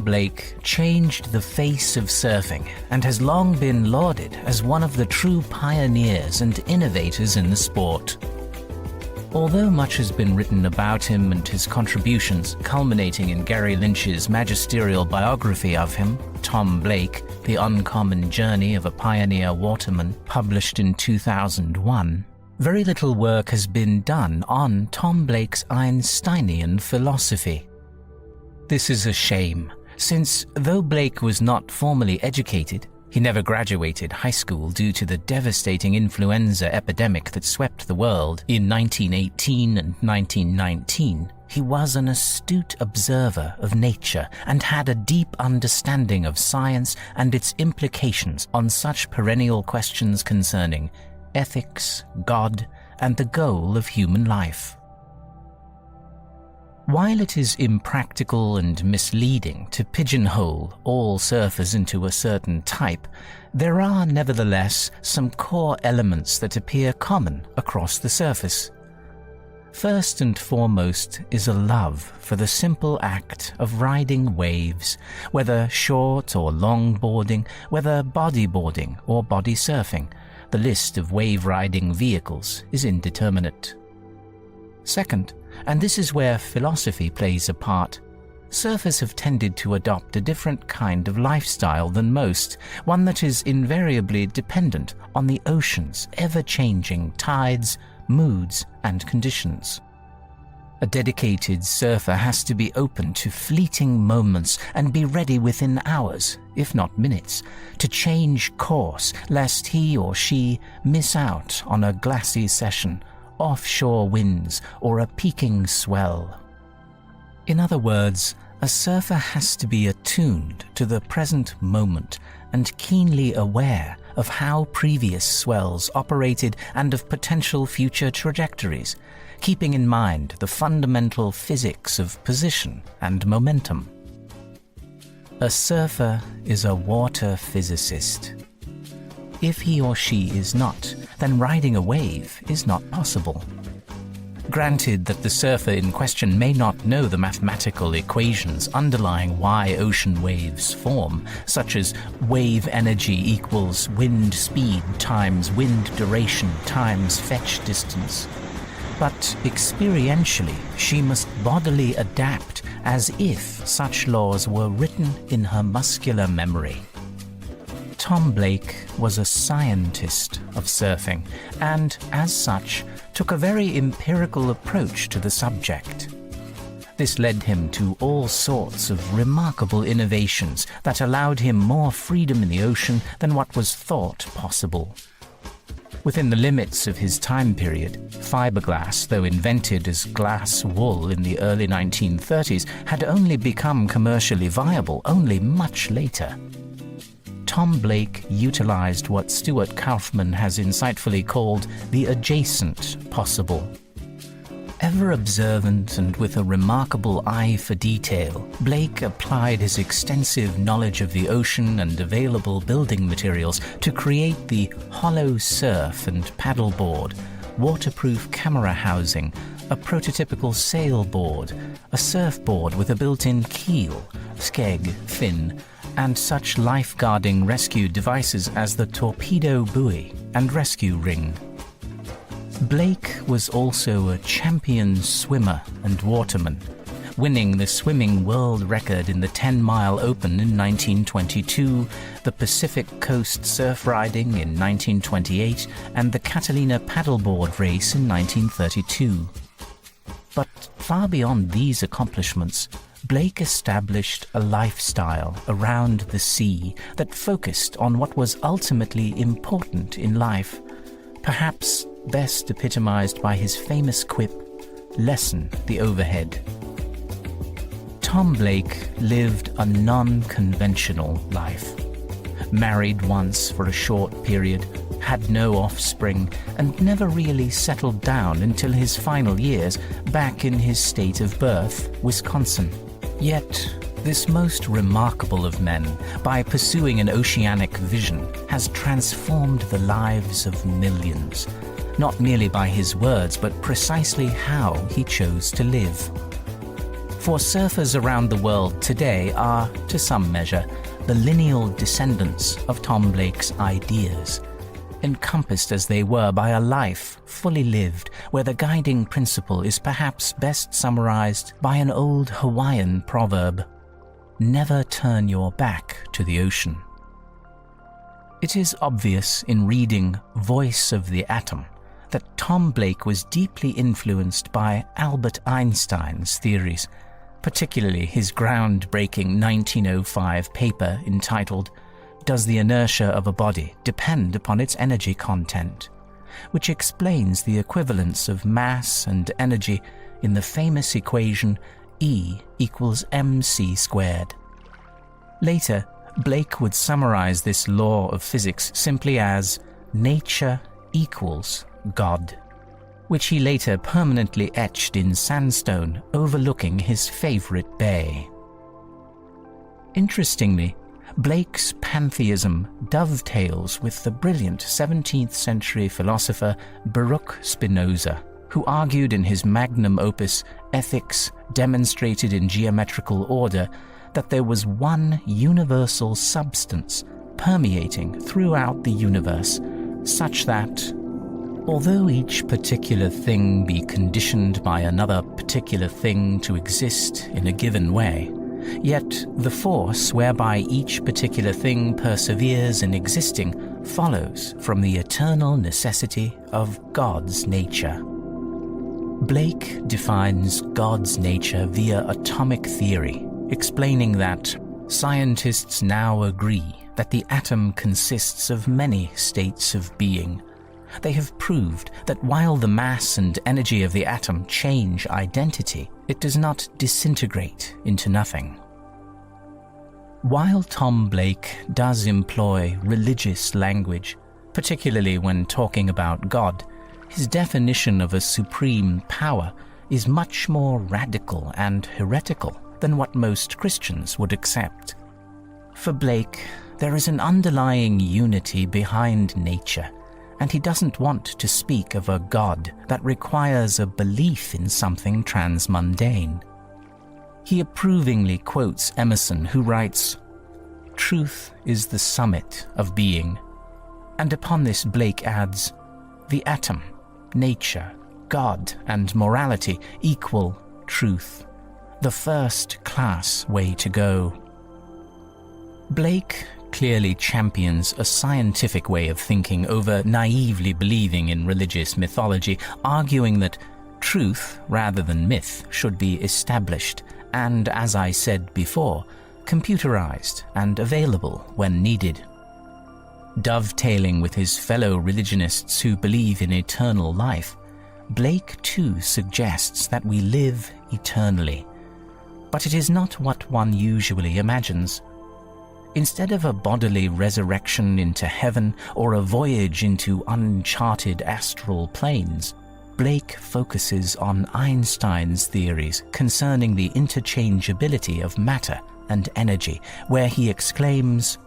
Blake changed the face of surfing and has long been lauded as one of the true pioneers and innovators in the sport. Although much has been written about him and his contributions, culminating in Gary Lynch's magisterial biography of him, Tom Blake, The Uncommon Journey of a Pioneer Waterman, published in 2001, very little work has been done on Tom Blake's Einsteinian philosophy. This is a shame, since though Blake was not formally educated, he never graduated high school due to the devastating influenza epidemic that swept the world in 1918 and 1919. He was an astute observer of nature and had a deep understanding of science and its implications on such perennial questions concerning ethics, God, and the goal of human life. While it is impractical and misleading to pigeonhole all surfers into a certain type, there are nevertheless some core elements that appear common across the surface. First and foremost is a love for the simple act of riding waves, whether short or long boarding, whether bodyboarding or body surfing. The list of wave-riding vehicles is indeterminate. Second, and this is where philosophy plays a part, surfers have tended to adopt a different kind of lifestyle than most, one that is invariably dependent on the ocean's ever-changing tides, moods, and conditions. A dedicated surfer has to be open to fleeting moments and be ready within hours, if not minutes, to change course lest he or she miss out on a glassy session, offshore winds, or a peaking swell. In other words, a surfer has to be attuned to the present moment and keenly aware of how previous swells operated and of potential future trajectories, keeping in mind the fundamental physics of position and momentum. A surfer is a water physicist. If he or she is not, then riding a wave is not possible. Granted that the surfer in question may not know the mathematical equations underlying why ocean waves form, such as wave energy equals wind speed times wind duration times fetch distance, but experientially she must bodily adapt as if such laws were written in her muscular memory. Tom Blake was a scientist of surfing and, as such, took a very empirical approach to the subject. This led him to all sorts of remarkable innovations that allowed him more freedom in the ocean than what was thought possible. Within the limits of his time period, fiberglass, though invented as glass wool in the early 1930s, had only become commercially viable only much later. Tom Blake utilized what Stuart Kauffman has insightfully called the adjacent possible. Ever observant and with a remarkable eye for detail, Blake applied his extensive knowledge of the ocean and available building materials to create the hollow surf and paddleboard, waterproof camera housing, a prototypical sailboard, a surfboard with a built-in keel, skeg, fin, and such lifeguarding rescue devices as the torpedo buoy and rescue ring. Blake was also a champion swimmer and waterman, winning the swimming world record in the 10-mile open in 1922, the Pacific Coast surf riding in 1928, and the Catalina paddleboard race in 1932. But far beyond these accomplishments, Blake established a lifestyle around the sea that focused on what was ultimately important in life, perhaps best epitomized by his famous quip, "Lessen the overhead." Tom Blake lived a non-conventional life. Married once for a short period, had no offspring, and never really settled down until his final years back in his state of birth, Wisconsin. Yet, this most remarkable of men, by pursuing an oceanic vision, has transformed the lives of millions, not merely by his words, but precisely how he chose to live. For surfers around the world today are, to some measure, the lineal descendants of Tom Blake's ideas, encompassed as they were by a life fully lived, where the guiding principle is perhaps best summarized by an old Hawaiian proverb, "Never turn your back to the ocean." It is obvious in reading Voice of the Atom that Tom Blake was deeply influenced by Albert Einstein's theories, particularly his groundbreaking 1905 paper entitled "Does the Inertia of a Body Depend upon its Energy Content?", which explains the equivalence of mass and energy in the famous equation E equals mc². Later, Blake would summarize this law of physics simply as nature equals God, which he later permanently etched in sandstone overlooking his favorite bay. Interestingly, Blake's pantheism dovetails with the brilliant 17th century philosopher Baruch Spinoza, who argued in his magnum opus Ethics Demonstrated in Geometrical Order that there was one universal substance permeating throughout the universe, such that, although each particular thing be conditioned by another particular thing to exist in a given way, yet the force whereby each particular thing perseveres in existing follows from the eternal necessity of God's nature. Blake defines God's nature via atomic theory, explaining that scientists now agree that the atom consists of many states of being. They have proved that while the mass and energy of the atom change identity, it does not disintegrate into nothing. While Tom Blake does employ religious language, particularly when talking about God, his definition of a supreme power is much more radical and heretical than what most Christians would accept. For Blake, there is an underlying unity behind nature, and he doesn't want to speak of a God that requires a belief in something transmundane. He approvingly quotes Emerson, who writes, "Truth is the summit of being," and upon this Blake adds, "The atom, nature, God, and morality equal truth, the first-class way to go." Blake clearly champions a scientific way of thinking over naively believing in religious mythology, arguing that truth rather than myth should be established and, as I said before, computerized and available when needed. Dovetailing with his fellow religionists who believe in eternal life, Blake too suggests that we live eternally. But it is not what one usually imagines. Instead of a bodily resurrection into heaven or a voyage into uncharted astral planes, Blake focuses on Einstein's theories concerning the interchangeability of matter and energy, where he exclaims,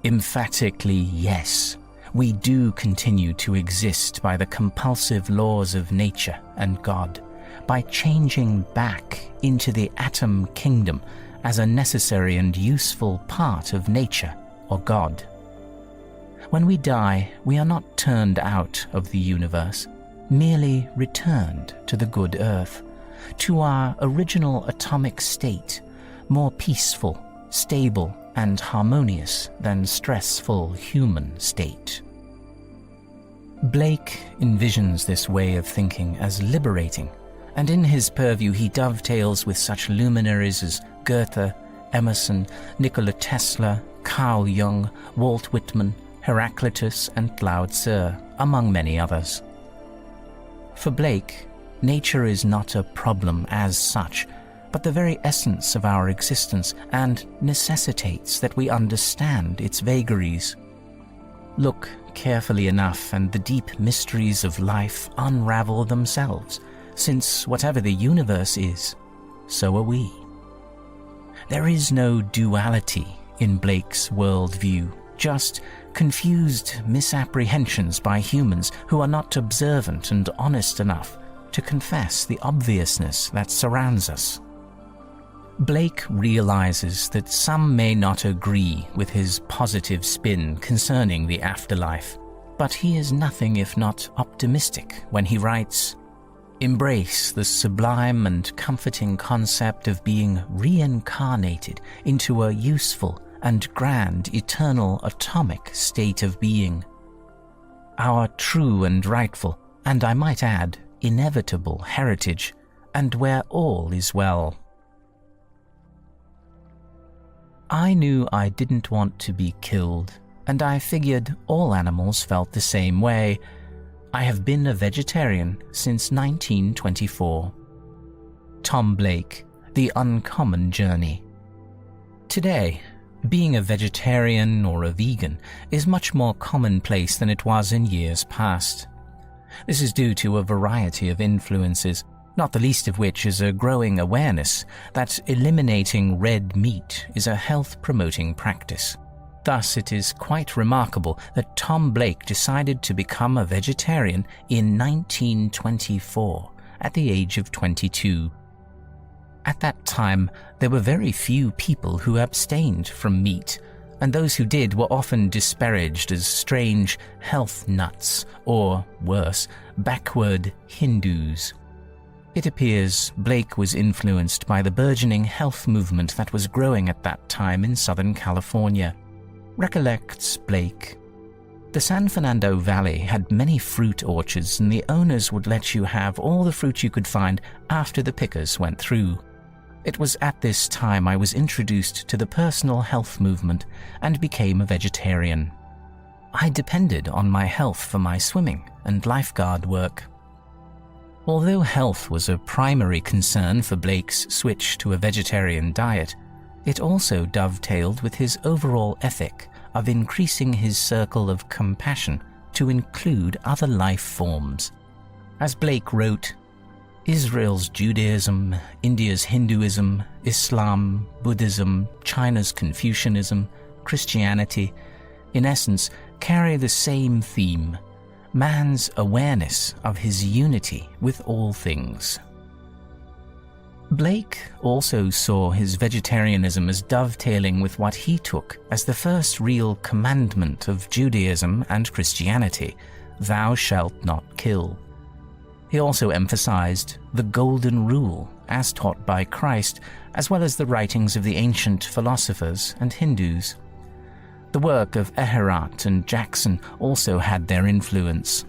"Emphatically, yes, we do continue to exist by the compulsive laws of nature and God, by changing back into the atom kingdom as a necessary and useful part of nature or God. When we die, we are not turned out of the universe, merely returned to the good earth, to our original atomic state, more peaceful, stable, and harmonious than stressful human state." Blake envisions this way of thinking as liberating, and in his purview he dovetails with such luminaries as Goethe, Emerson, Nikola Tesla, Carl Jung, Walt Whitman, Heraclitus, and Lao Tzu, among many others. For Blake, nature is not a problem as such, but the very essence of our existence, and necessitates that we understand its vagaries. Look carefully enough, and the deep mysteries of life unravel themselves, since whatever the universe is, so are we. There is no duality in Blake's worldview, just confused misapprehensions by humans who are not observant and honest enough to confess the obviousness that surrounds us. Blake realizes that some may not agree with his positive spin concerning the afterlife, but he is nothing if not optimistic when he writes, "Embrace the sublime and comforting concept of being reincarnated into a useful and grand eternal atomic state of being. Our true and rightful, and I might add, inevitable heritage, and where all is well." I knew I didn't want to be killed, and I figured all animals felt the same way. I have been a vegetarian since 1924. Tom Blake, The Uncommon Journey. Today, being a vegetarian or a vegan is much more commonplace than it was in years past. This is due to a variety of influences, not the least of which is a growing awareness that eliminating red meat is a health-promoting practice. Thus, it is quite remarkable that Tom Blake decided to become a vegetarian in 1924, at the age of 22. At that time, there were very few people who abstained from meat, and those who did were often disparaged as strange health nuts or, worse, backward Hindus. It appears Blake was influenced by the burgeoning health movement that was growing at that time in Southern California. Recollects Blake, "The San Fernando Valley had many fruit orchards, and the owners would let you have all the fruit you could find after the pickers went through. It was at this time I was introduced to the personal health movement and became a vegetarian. I depended on my health for my swimming and lifeguard work." Although health was a primary concern for Blake's switch to a vegetarian diet, it also dovetailed with his overall ethic of increasing his circle of compassion to include other life forms. As Blake wrote, "Israel's Judaism, India's Hinduism, Islam, Buddhism, China's Confucianism, Christianity, in essence, carry the same theme: man's awareness of his unity with all things." Blake also saw his vegetarianism as dovetailing with what he took as the first real commandment of Judaism and Christianity, "Thou shalt not kill." He also emphasized the Golden Rule as taught by Christ, as well as the writings of the ancient philosophers and Hindus. The work of Eherat and Jackson also had their influence.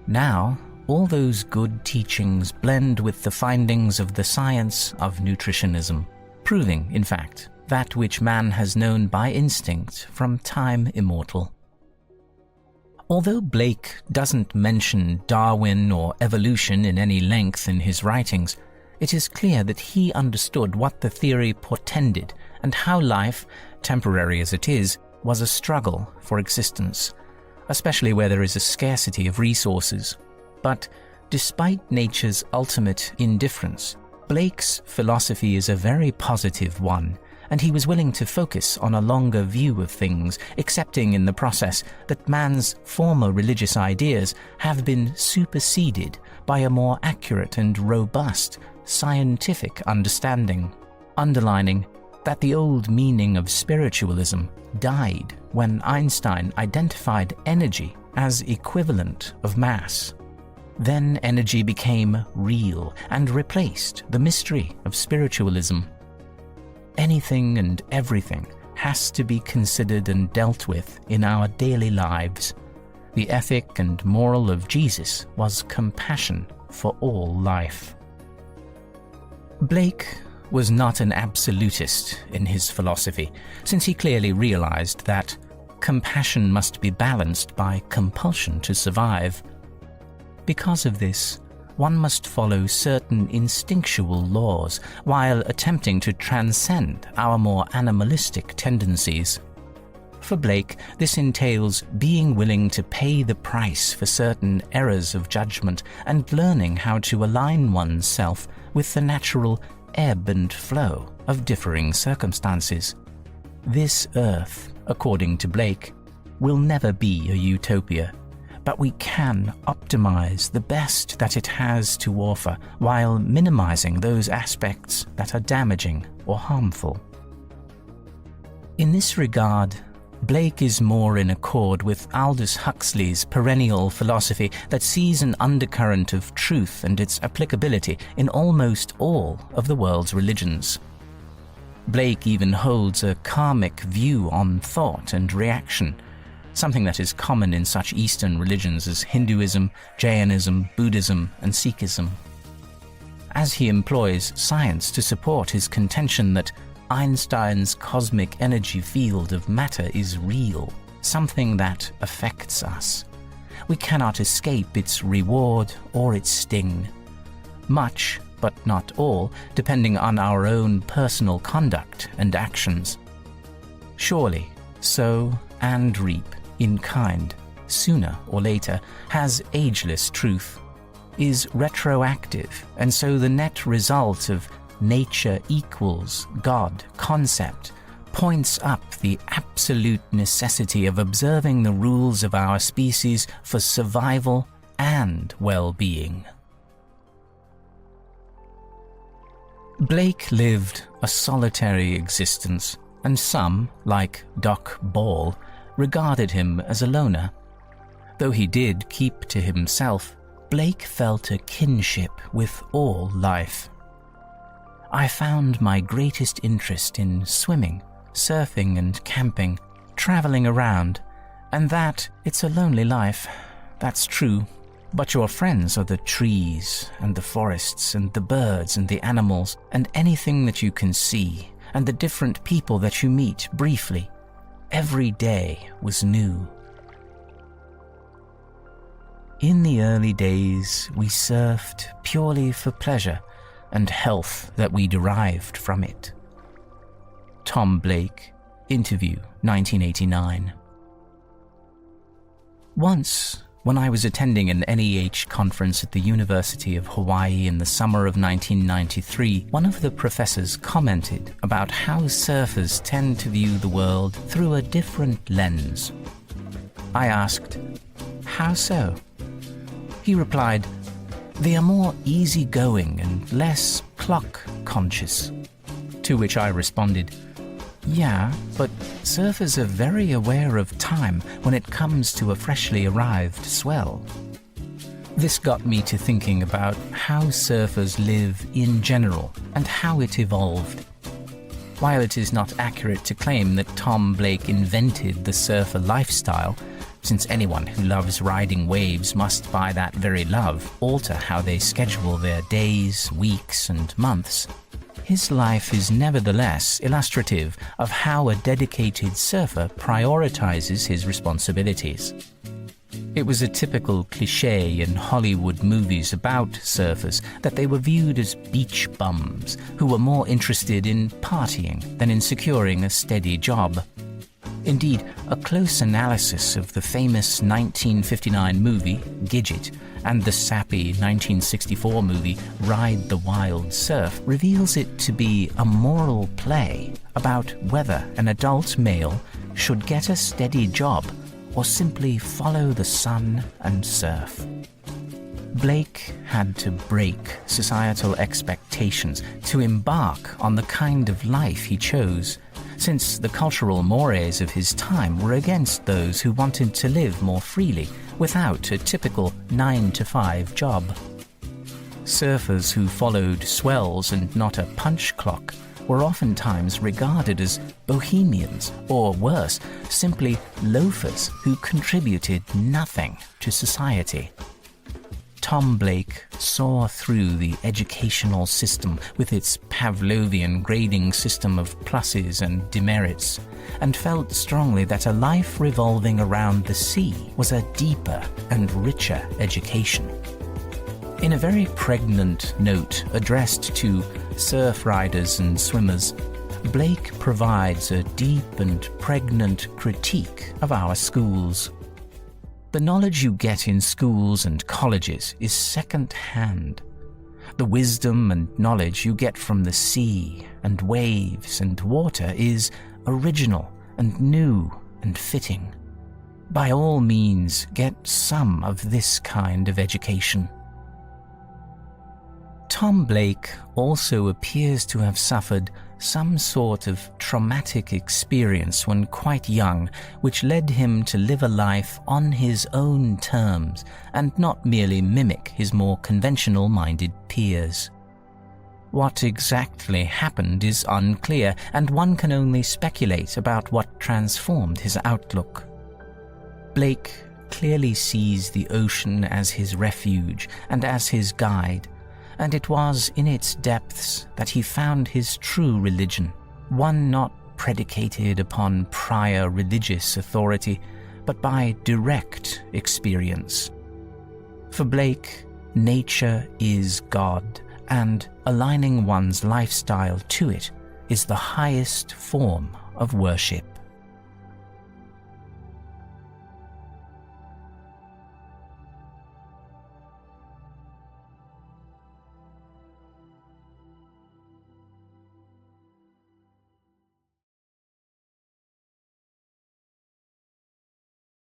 Now, all those good teachings blend with the findings of the science of nutritionism, proving, in fact, that which man has known by instinct from time immortal. Although Blake doesn't mention Darwin or evolution in any length in his writings, it is clear that he understood what the theory portended and how life, temporary as it is, was a struggle for existence, especially where there is a scarcity of resources. But despite nature's ultimate indifference, Blake's philosophy is a very positive one, and he was willing to focus on a longer view of things, accepting in the process that man's former religious ideas have been superseded by a more accurate and robust scientific understanding, underlining that the old meaning of spiritualism died when Einstein identified energy as equivalent of mass. Then energy became real and replaced the mystery of spiritualism. Anything and everything has to be considered and dealt with in our daily lives. The ethic and moral of Jesus was compassion for all life. Blake was not an absolutist in his philosophy, since he clearly realized that compassion must be balanced by compulsion to survive. Because of this, one must follow certain instinctual laws while attempting to transcend our more animalistic tendencies. For Blake, this entails being willing to pay the price for certain errors of judgment and learning how to align oneself with the natural ebb and flow of differing circumstances. This earth, according to Blake, will never be a utopia, but we can optimize the best that it has to offer while minimizing those aspects that are damaging or harmful. In this regard, Blake is more in accord with Aldous Huxley's perennial philosophy that sees an undercurrent of truth and its applicability in almost all of the world's religions. Blake even holds a karmic view on thought and reaction, something that is common in such Eastern religions as Hinduism, Jainism, Buddhism, and Sikhism. As he employs science to support his contention that Einstein's cosmic energy field of matter is real, something that affects us. We cannot escape its reward or its sting. Much, but not all, depending on our own personal conduct and actions. Surely, sow and reap in kind, sooner or later, has ageless truth, is retroactive, and so the net result of nature equals God concept points up the absolute necessity of observing the rules of our species for survival and well-being. Blake lived a solitary existence, and some, like Doc Ball, regarded him as a loner. Though he did keep to himself, Blake felt a kinship with all life. I found my greatest interest in swimming, surfing and camping, traveling around, and that it's a lonely life. That's true. But your friends are the trees and the forests and the birds and the animals and anything that you can see and the different people that you meet briefly. Every day was new. In the early days, we surfed purely for pleasure and health that we derived from it. Tom Blake, interview, 1989. Once, when I was attending an NEH conference at the University of Hawaii in the summer of 1993, one of the professors commented about how surfers tend to view the world through a different lens. I asked, "How so?" He replied, "They are more easygoing and less clock-conscious." To which I responded, "Yeah, but surfers are very aware of time when it comes to a freshly arrived swell." This got me to thinking about how surfers live in general and how it evolved. While it is not accurate to claim that Tom Blake invented the surfer lifestyle, since anyone who loves riding waves must by that very love alter how they schedule their days, weeks, and months, his life is nevertheless illustrative of how a dedicated surfer prioritizes his responsibilities. It was a typical cliché in Hollywood movies about surfers that they were viewed as beach bums who were more interested in partying than in securing a steady job. Indeed, a close analysis of the famous 1959 movie, Gidget, and the sappy 1964 movie, Ride the Wild Surf, reveals it to be a moral play about whether an adult male should get a steady job or simply follow the sun and surf. Blake had to break societal expectations to embark on the kind of life he chose, since the cultural mores of his time were against those who wanted to live more freely without a typical 9-to-5 job. Surfers who followed swells and not a punch clock were oftentimes regarded as bohemians, or worse, simply loafers who contributed nothing to society. Tom Blake saw through the educational system with its Pavlovian grading system of pluses and demerits, and felt strongly that a life revolving around the sea was a deeper and richer education. In a very pregnant note addressed to surf riders and swimmers, Blake provides a deep and pregnant critique of our schools. The knowledge you get in schools and colleges is second-hand. The wisdom and knowledge you get from the sea and waves and water is original and new and fitting. By all means, get some of this kind of education. Tom Blake also appears to have suffered some sort of traumatic experience when quite young, which led him to live a life on his own terms and not merely mimic his more conventional-minded peers. What exactly happened is unclear, and one can only speculate about what transformed his outlook. Blake clearly sees the ocean as his refuge and as his guide, and it was in its depths that he found his true religion, one not predicated upon prior religious authority, but by direct experience. For Blake, nature is God, and aligning one's lifestyle to it is the highest form of worship.